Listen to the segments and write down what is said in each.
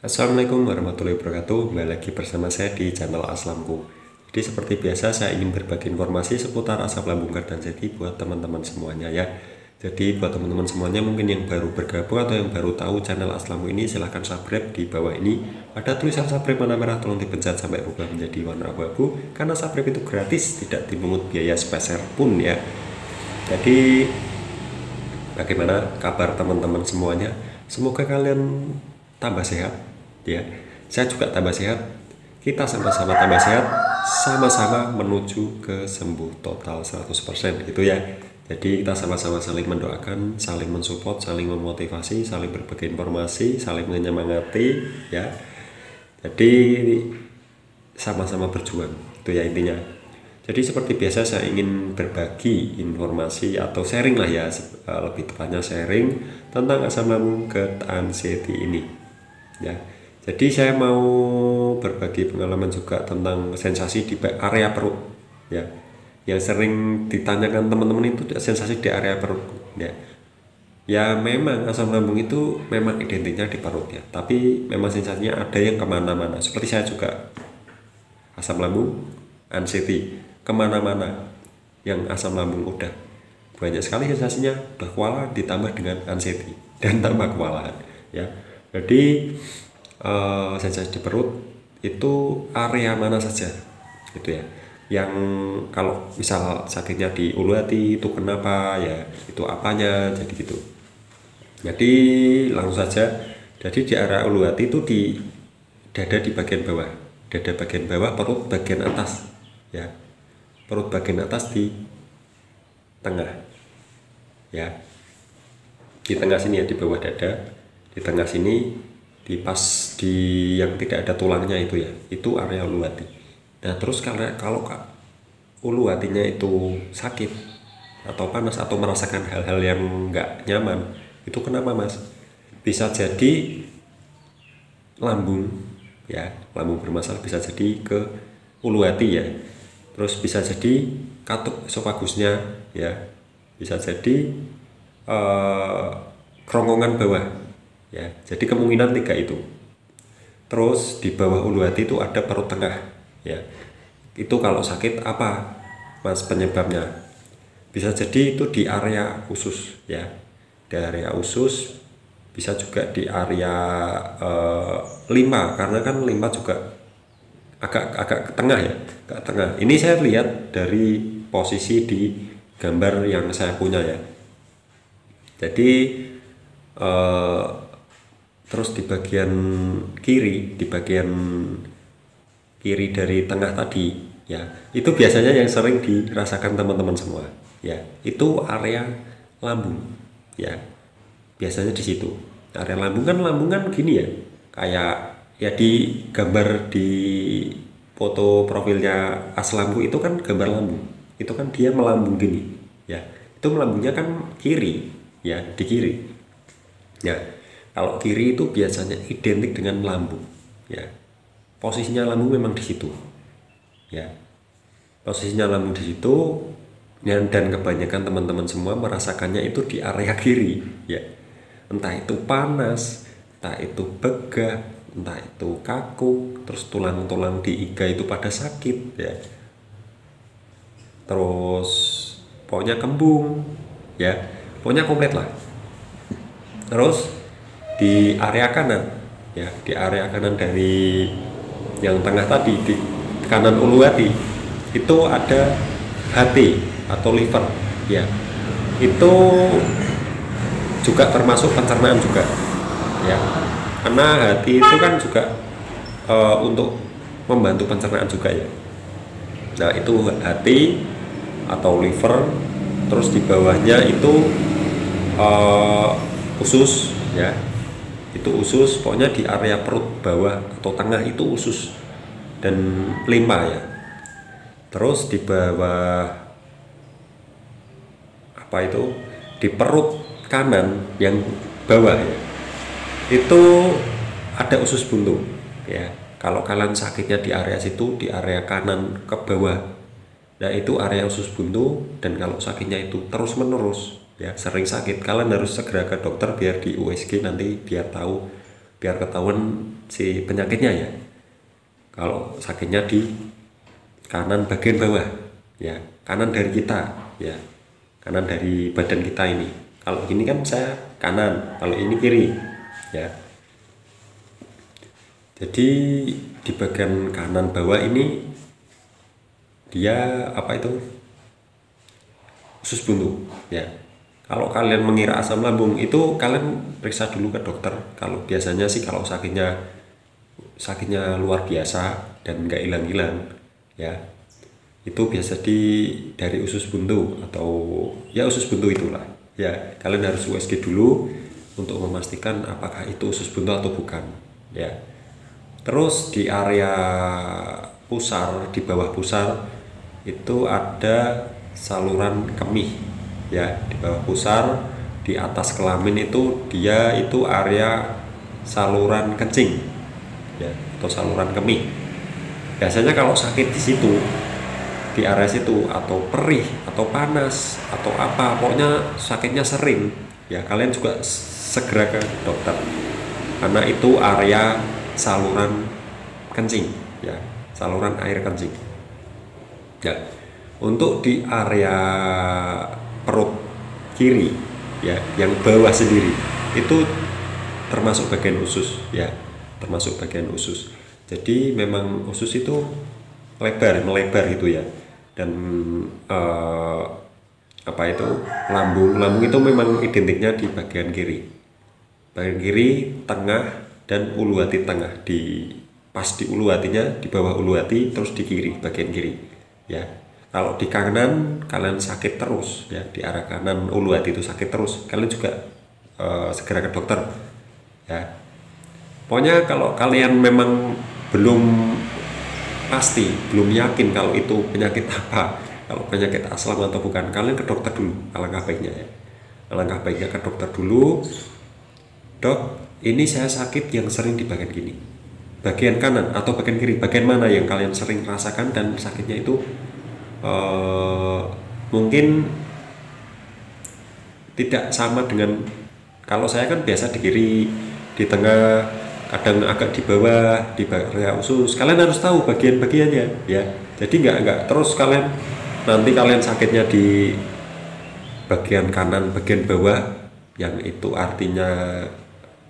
Assalamualaikum warahmatullahi wabarakatuh. Kembali lagi bersama saya di channel Aslamku. Jadi seperti biasa saya ingin berbagi informasi seputar asam lambung dan jadi buat teman-teman semuanya ya. Jadi buat teman-teman semuanya mungkin yang baru bergabung atau yang baru tahu channel Aslamku ini, silahkan subscribe. Di bawah ini ada tulisan subscribe warna merah, tolong dipencet sampai berubah menjadi warna abu-abu karena subscribe itu gratis, tidak dipungut biaya sepeser pun ya. Jadi bagaimana kabar teman-teman semuanya? Semoga kalian tambah sehat ya. Saya juga tambah sehat. Kita sama-sama tambah sehat, sama-sama menuju ke sembuh total 100% gitu ya. Jadi kita sama-sama saling mendoakan, saling mensupport, saling memotivasi, saling berbagi informasi, saling menyemangati ya. Jadi sama-sama berjuang, itu ya intinya. Jadi seperti biasa saya ingin berbagi informasi atau sharing lah ya, lebih tepatnya sharing tentang asam lambung GERD anxiety ini ya. Jadi saya mau berbagi pengalaman juga tentang sensasi di area perut ya. Yang sering ditanyakan teman-teman itu sensasi di area perut ya. Ya memang asam lambung itu memang identiknya di perut ya, tapi memang sensasinya ada yang kemana-mana. Seperti saya juga asam lambung, anxiety, kemana-mana. Yang asam lambung udah banyak sekali sensasinya, udah kewalahan ditambah dengan anxiety dan tambah kewalahan ya. Jadi sensasi di perut itu area mana saja gitu ya. Yang kalau misal sakitnya di ulu hati itu kenapa ya, itu apanya, jadi gitu. Jadi langsung saja, jadi di area ulu hati itu di dada di bagian bawah, dada bagian bawah, perut bagian atas ya, perut bagian atas di tengah ya, di tengah sini ya, di bawah dada, di tengah sini, di pas di yang tidak ada tulangnya itu ya, itu area ulu hati. Nah terus kalau ulu hatinya itu sakit atau panas atau merasakan hal-hal yang nggak nyaman, itu kenapa mas? Bisa jadi lambung ya, lambung bermasalah, bisa jadi ke ulu hati ya, terus bisa jadi katup esofagusnya ya, bisa jadi kerongkongan bawah ya. Jadi kemungkinan tiga itu. Terus di bawah ulu hati itu ada perut tengah ya. Itu kalau sakit apa mas penyebabnya? Bisa jadi itu di area usus ya, di area usus, bisa juga di area limpa, karena kan limpa juga agak ke tengah ya, ke tengah. Ini saya lihat dari posisi di gambar yang saya punya ya. Jadi terus di bagian kiri, di bagian kiri dari tengah tadi ya, itu biasanya yang sering dirasakan teman-teman semua ya, itu area lambung ya. Biasanya di situ area lambung kan gini ya, kayak ya di gambar di foto profilnya Aslamku itu kan gambar lambung, itu kan dia melambung gini ya, itu melambungnya kan kiri ya, di kiri ya. Kalau kiri itu biasanya identik dengan lambung ya, posisinya lambung memang di situ ya, posisinya lambung di situ ya. Dan kebanyakan teman-teman semua merasakannya itu di area kiri ya, entah itu panas, entah itu begah, entah itu kaku, terus tulang-tulang di iga itu pada sakit ya, terus pokoknya kembung ya, pokoknya komplit lah. Terus di area kanan ya, di area kanan dari yang tengah tadi, di kanan ulu hati itu ada hati atau liver ya, itu juga termasuk pencernaan juga ya, karena hati itu kan juga untuk membantu pencernaan juga ya. Nah itu hati atau liver, terus di bawahnya itu usus ya, itu usus, pokoknya di area perut bawah atau tengah itu usus dan limpa ya. Terus di bawah apa itu, di perut kanan yang bawah ya, itu ada usus buntu ya. Kalau kalian sakitnya di area situ, di area kanan ke bawah, nah itu area usus buntu. Dan kalau sakitnya itu terus menerus ya, sering sakit, kalian harus segera ke dokter biar di USG nanti biar tahu, biar ketahuan si penyakitnya ya. Kalau sakitnya di kanan bagian bawah ya, kanan dari kita ya, kanan dari badan kita ini. Kalau gini kan saya kanan, kalau ini kiri ya. Jadi di bagian kanan bawah ini dia apa itu, usus buntu ya. Kalau kalian mengira asam lambung itu kalian periksa dulu ke dokter. Kalau biasanya sih kalau sakitnya luar biasa dan nggak hilang-hilang ya, itu biasa dari usus buntu atau ya usus buntu itulah ya. Kalian harus USG dulu untuk memastikan apakah itu usus buntu atau bukan ya. Terus di area pusar, di bawah pusar itu ada saluran kemih ya. Di bawah pusar, di atas kelamin itu dia itu area saluran kencing ya, atau saluran kemih. Biasanya kalau sakit di situ, di area situ, atau perih atau panas atau apa, pokoknya sakitnya sering ya, kalian juga segera ke dokter karena itu area saluran kencing ya, saluran air kencing ya. Untuk di area perut kiri ya, yang bawah sendiri itu termasuk bagian usus ya, termasuk bagian usus. Jadi memang usus itu melebar gitu ya. Dan apa itu, lambung itu memang identiknya di bagian kiri, tengah, dan ulu hati tengah. Pas di ulu hatinya, di bawah ulu hati, terus di kiri, bagian kiri ya. Kalau di kanan kalian sakit terus ya, di arah kanan ulu hati itu sakit terus, kalian juga segera ke dokter ya. Pokoknya kalau kalian memang belum pasti, belum yakin kalau itu penyakit apa, kalau penyakit asam atau bukan, kalian ke dokter dulu. Alangkah baiknya ya, alangkah baiknya ke dokter dulu. Dok, ini saya sakit yang sering di bagian gini, bagian kanan atau bagian kiri, bagian mana yang kalian sering rasakan dan sakitnya itu mungkin tidak sama dengan, kalau saya kan biasa di kiri, di tengah, kadang agak di bawah, di area usus. Kalian harus tahu bagian-bagiannya ya. Jadi nggak terus nanti kalian sakitnya di bagian kanan bagian bawah, yang itu artinya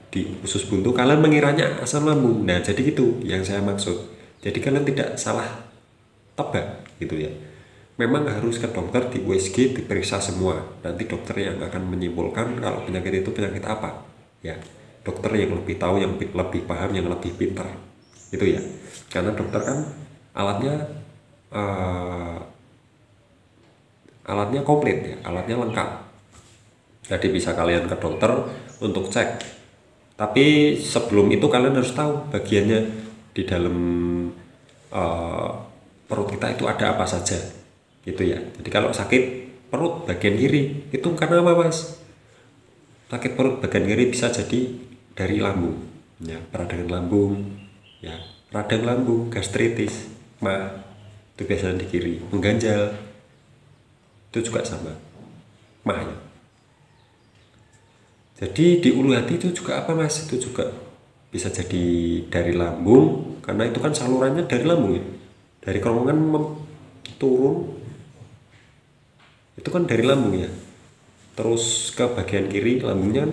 di usus buntu, kalian mengiranya asam lambung. Nah jadi gitu yang saya maksud. Jadi kalian tidak salah tebak gitu ya. Memang harus ke dokter, di USG, diperiksa semua. Nanti dokter yang akan menyimpulkan kalau penyakit itu penyakit apa ya. Dokter yang lebih tahu, yang lebih paham, yang lebih pintar itu ya. Karena dokter kan alatnya komplit ya, alatnya lengkap. Jadi bisa kalian ke dokter untuk cek. Tapi sebelum itu kalian harus tahu bagiannya di dalam perut kita itu ada apa saja gitu ya. Jadi kalau sakit perut bagian kiri itu karena apa mas? Sakit perut bagian kiri bisa jadi dari lambung ya, peradangan lambung ya, radang lambung, gastritis, mah itu biasanya di kiri. Mengganjal itu juga sama, mah ya. Jadi di ulu hati itu juga apa mas? Itu juga bisa jadi dari lambung, karena itu kan salurannya dari lambung ya, dari kerongkongan turun itu kan dari lambung ya, terus ke bagian kiri. Lambungnya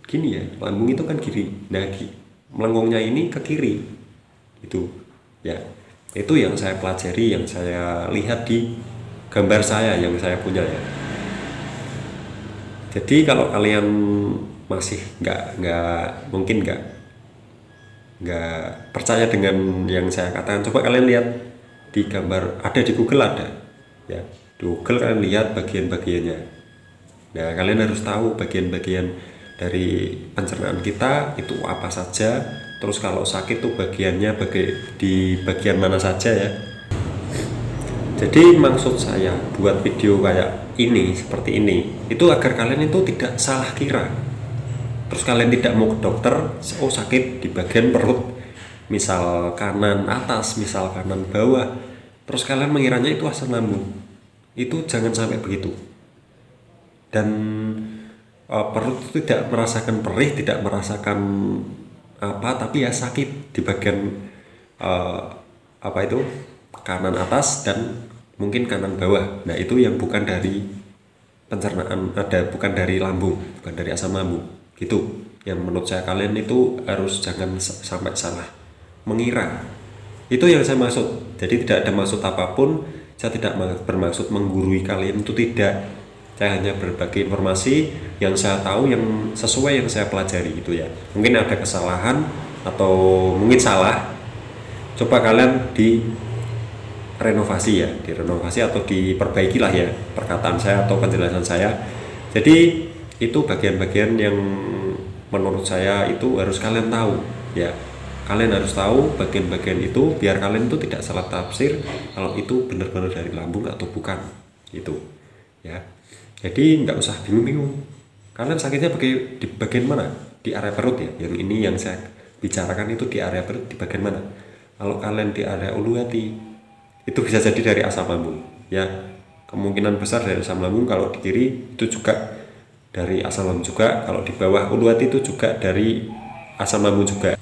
gini ya, lambung itu kan kiri, nah melengkungnya ini ke kiri itu ya. Itu yang saya pelajari, yang saya lihat di gambar saya yang saya punya ya. Jadi kalau kalian masih nggak percaya dengan yang saya katakan, coba kalian lihat di gambar, ada di Google, ada ya, di Google kalian lihat bagian-bagiannya. Nah kalian harus tahu bagian-bagian dari pencernaan kita itu apa saja, terus kalau sakit tuh bagiannya di bagian mana saja ya. Jadi maksud saya buat video kayak ini, seperti ini, itu agar kalian itu tidak salah kira. Terus kalian tidak mau ke dokter, oh sakit di bagian perut, misal kanan atas, misal kanan bawah, terus kalian mengiranya itu asam lambung. Itu jangan sampai begitu. Dan perut itu tidak merasakan perih, tidak merasakan apa tapi ya sakit di bagian eh, apa itu kanan atas dan mungkin kanan bawah. Nah itu yang bukan dari pencernaan, bukan dari lambung, bukan dari asam lambung gitu. Yang menurut saya kalian itu harus jangan sampai salah mengira. Itu yang saya maksud. Jadi tidak ada maksud apapun. Saya tidak bermaksud menggurui kalian, itu tidak. Saya hanya berbagi informasi yang saya tahu, yang sesuai yang saya pelajari gitu ya. Mungkin ada kesalahan atau mungkin salah. Coba kalian direnovasi ya, direnovasi atau diperbaiki lah ya perkataan saya atau penjelasan saya. Jadi itu bagian-bagian yang menurut saya itu harus kalian tahu ya. Kalian harus tahu bagian-bagian itu biar kalian itu tidak salah tafsir kalau itu benar-benar dari lambung atau bukan itu ya. Jadi nggak usah bingung-bingung. Kalian sakitnya di bagian mana? Di area perut ya. Yang ini yang saya bicarakan itu di area perut di bagian mana? Kalau kalian di area ulu hati, itu bisa jadi dari asam lambung. Ya, kemungkinan besar dari asam lambung. Kalau di kiri itu juga dari asam lambung juga. Kalau di bawah ulu hati itu juga dari asam lambung juga.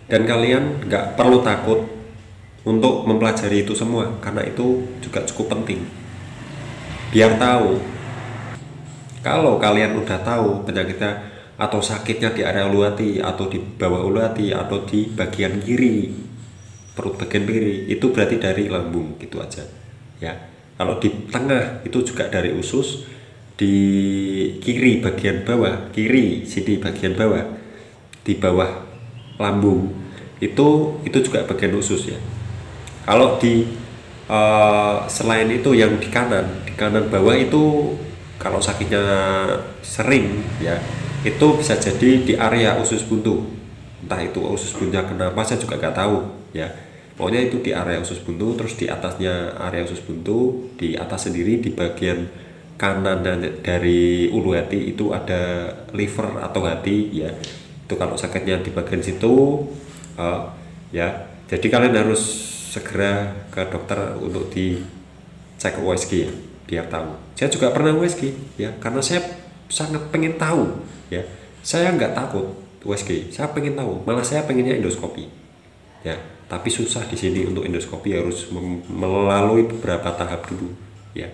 Dan kalian nggak perlu takut untuk mempelajari itu semua, karena itu juga cukup penting. Biar tahu, kalau kalian udah tahu penyakitnya atau sakitnya di area ulu hati atau di bawah ulu hati atau di bagian kiri perut bagian kiri, itu berarti dari lambung gitu aja ya. Kalau di tengah itu juga dari usus, di kiri bagian bawah, kiri sini bagian bawah, di bawah lambung itu juga bagian usus ya. Kalau di selain itu yang di kanan bawah itu kalau sakitnya sering ya, itu bisa jadi di area usus buntu. Entah itu usus buntunya kenapa saya juga nggak tahu ya. Pokoknya itu di area usus buntu, terus di atasnya area usus buntu, di atas sendiri di bagian kanan dari ulu hati itu ada liver atau hati ya. Itu kalau sakitnya di bagian situ ya. Jadi kalian harus segera ke dokter untuk dicek USG ya, biar tahu. Saya juga pernah USG ya, karena saya sangat pengen tahu ya. Saya nggak takut USG, saya pengen tahu, malah saya pengennya endoskopi ya. Tapi susah di sini untuk endoskopi, harus melalui beberapa tahap dulu ya.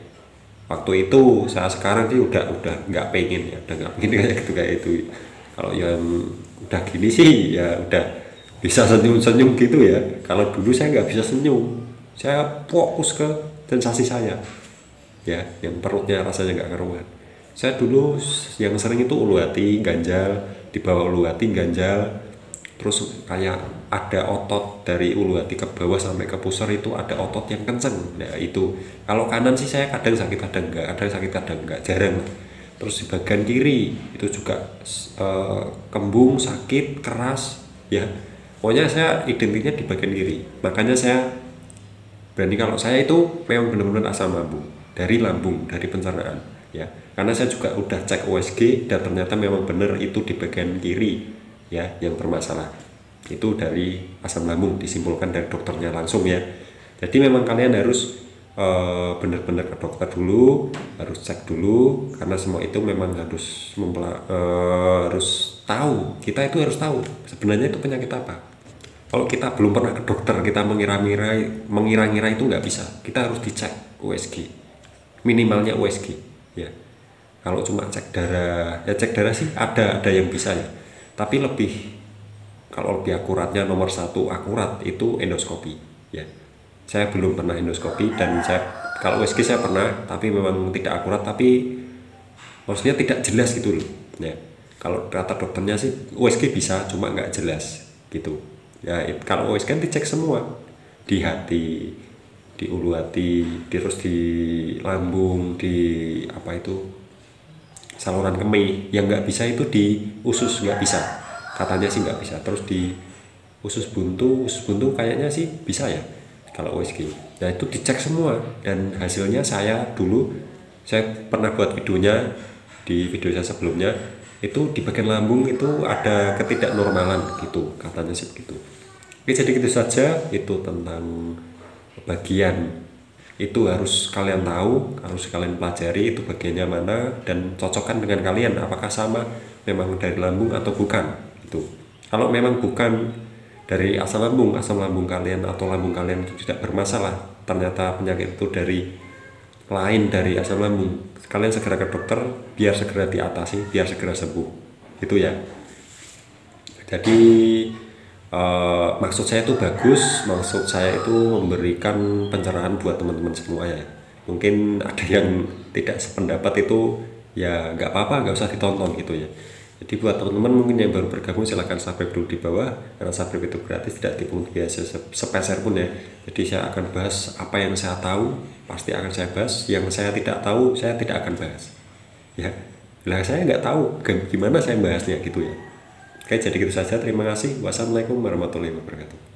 Waktu itu saya sekarang sih udah nggak pengen ya, udah nggak pengen kayak itu. Kalau yang udah gini sih ya udah bisa senyum-senyum gitu ya. Kalau dulu saya nggak bisa senyum, saya fokus ke sensasi saya ya, yang perutnya rasanya nggak karuan. Saya dulu yang sering itu ulu hati ganjal, di bawah ulu hati ganjal, terus kayak ada otot dari ulu hati ke bawah sampai ke pusar itu ada otot yang kenceng. Nah itu kalau kanan sih saya kadang sakit kadang enggak, jarang. Terus di bagian kiri itu juga kembung, sakit, keras ya. Pokoknya saya identiknya di bagian kiri. Makanya saya berani kalau saya itu memang benar-benar asam lambung, dari pencernaan ya. Karena saya juga udah cek USG dan ternyata memang benar itu di bagian kiri ya yang bermasalah. Itu dari asam lambung, disimpulkan dari dokternya langsung ya. Jadi memang kalian harus benar-benar ke dokter dulu, harus cek dulu, karena semua itu memang harus tahu. Kita itu harus tahu sebenarnya itu penyakit apa. Kalau kita belum pernah ke dokter, kita mengira-ngira itu nggak bisa. Kita harus dicek USG, minimalnya USG ya. Kalau cuma cek darah, ya cek darah sih ada yang bisa ya. Tapi kalau lebih akuratnya nomor 1 akurat itu endoskopi ya. Saya belum pernah endoskopi, dan kalau USG saya pernah, tapi memang tidak akurat, tapi maksudnya tidak jelas gitu loh ya. Kalau kata dokternya sih USG bisa, cuma nggak jelas gitu ya. Kalau USG kan dicek semua, di hati, di ulu hati, terus di lambung, di apa itu saluran kemih. Yang nggak bisa itu di usus, nggak bisa, katanya sih nggak bisa. Terus di usus buntu kayaknya sih bisa ya kalau USG. Nah itu dicek semua, dan hasilnya saya pernah buat videonya di video saya sebelumnya, itu di bagian lambung itu ada ketidaknormalan gitu, katanya sih begitu. Oke, jadi gitu saja itu tentang bagian itu, harus kalian tahu, harus kalian pelajari itu bagiannya mana, dan cocokkan dengan kalian apakah sama memang dari lambung atau bukan itu. Kalau memang bukan dari asam lambung kalian atau lambung kalian itu tidak bermasalah, ternyata penyakit itu dari asam lambung, kalian segera ke dokter biar segera diatasi, biar segera sembuh. Itu ya. Jadi maksud saya itu bagus, maksud saya itu memberikan pencerahan buat teman-teman semua ya. Mungkin ada yang tidak sependapat itu ya nggak apa-apa, nggak usah ditonton gitu ya. Jadi buat teman-teman mungkin yang baru bergabung silahkan subscribe dulu di bawah, karena subscribe itu gratis, tidak dipungut biaya sepeser pun ya. Jadi saya akan bahas apa yang saya tahu, pasti akan saya bahas. Yang saya tidak tahu, saya tidak akan bahas. Ya, lah saya nggak tahu gimana saya bahasnya gitu ya. Oke, jadi gitu saja. Terima kasih. Wassalamualaikum warahmatullahi wabarakatuh.